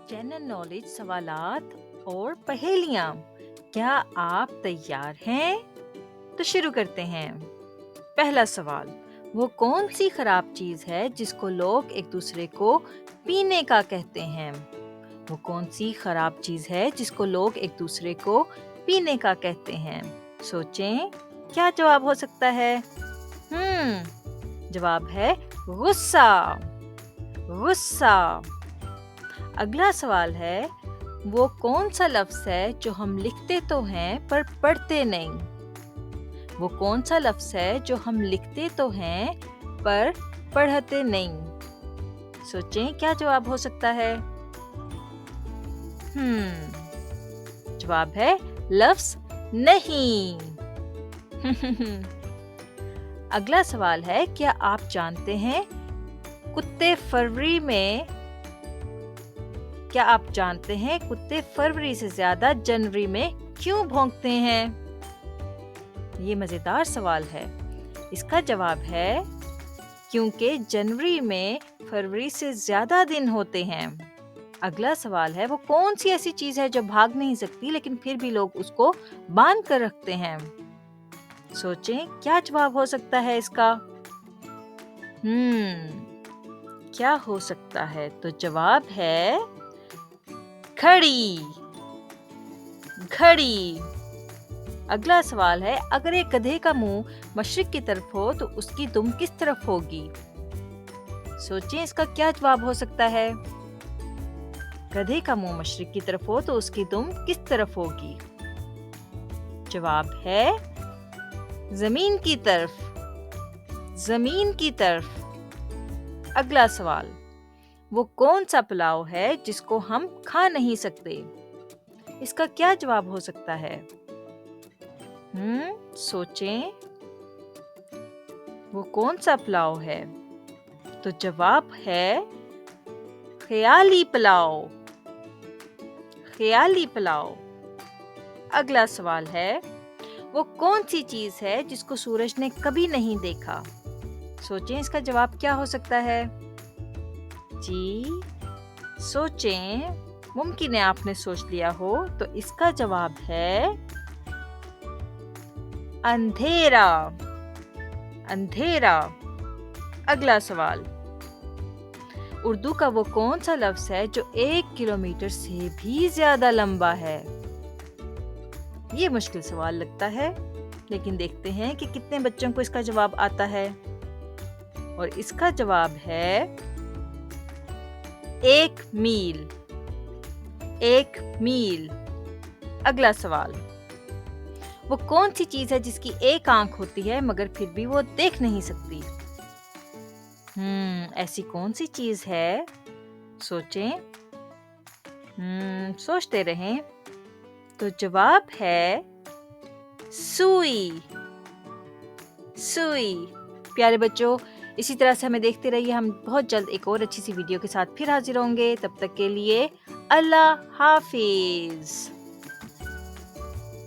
General knowledge सवालात और पहेलियाँ। क्या आप तैयार हैं? तो शुरू करते हैं। पहला सवाल, वो कौन सी खराब चीज है जिसको लोग एक दूसरे को पीने का कहते हैं? वो कौन सी खराब चीज है जिसको लोग एक दूसरे को पीने का कहते हैं? सोचें, क्या जवाब हो सकता है? जवाब है गुस्सा। गुस्सा। अगला सवाल है, वो कौन सा लफ्ज है जो हम लिखते तो हैं पर पढ़ते नहीं? वो कौन सा लफ्ज है जो हम लिखते तो हैं पर पढ़ते नहीं? सोचें, क्या जवाब हो सकता है? जवाब है लफ्ज नहीं। अगला सवाल है, क्या आप जानते हैं कुत्ते फरवरी से ज्यादा जनवरी में क्यों भौंकते हैं? ये मजेदार सवाल है। इसका जवाब है क्योंकि जनवरी में फरवरी से ज्यादा दिन होते हैं। अगला सवाल है, वो कौन सी ऐसी चीज है जो भाग नहीं सकती लेकिन फिर भी लोग उसको बांध कर रखते हैं? सोचें, क्या जवाब हो सकता है इसका? क्या हो सकता है? तो जवाब है घड़ी। घड़ी। अगला सवाल है, अगर एक गधे का मुंह मशरिक की तरफ हो तो उसकी दुम किस तरफ होगी? सोचें, इसका क्या जवाब हो सकता है? गधे का मुंह मशरिक की तरफ हो तो उसकी दुम किस तरफ होगी? जवाब है जमीन की तरफ। जमीन की तरफ। अगला सवाल, वो कौन सा पुलाव है जिसको हम खा नहीं सकते? इसका क्या जवाब हो सकता है? सोचें, वो कौन सा पुलाव है? तो जवाब है ख्याली पुलाव। ख्याली पुलाव। अगला सवाल है, वो कौन सी चीज है जिसको सूरज ने कभी नहीं देखा? सोचें, इसका जवाब क्या हो सकता है? जी, सोचें। मुमकिन है आपने सोच लिया हो, तो इसका जवाब है अंधेरा। अंधेरा। अगला सवाल, उर्दू का वो कौन सा लफ्ज है जो 1 किलोमीटर से भी ज्यादा लंबा है? ये मुश्किल सवाल लगता है, लेकिन देखते हैं कि कितने बच्चों को इसका जवाब आता है। और इसका जवाब है 1 मील। 1 मील। अगला सवाल, वो कौन सी चीज है जिसकी एक आंख होती है मगर फिर भी वो देख नहीं सकती? ऐसी कौन सी चीज है? सोचें। सोचते रहें। तो जवाब है सुई। सुई। प्यारे बच्चों, इसी तरह से हमें देखते रहिए। हम बहुत जल्द एक और अच्छी सी वीडियो के साथ फिर हाजिर होंगे। तब तक के लिए अल्लाह हाफिज।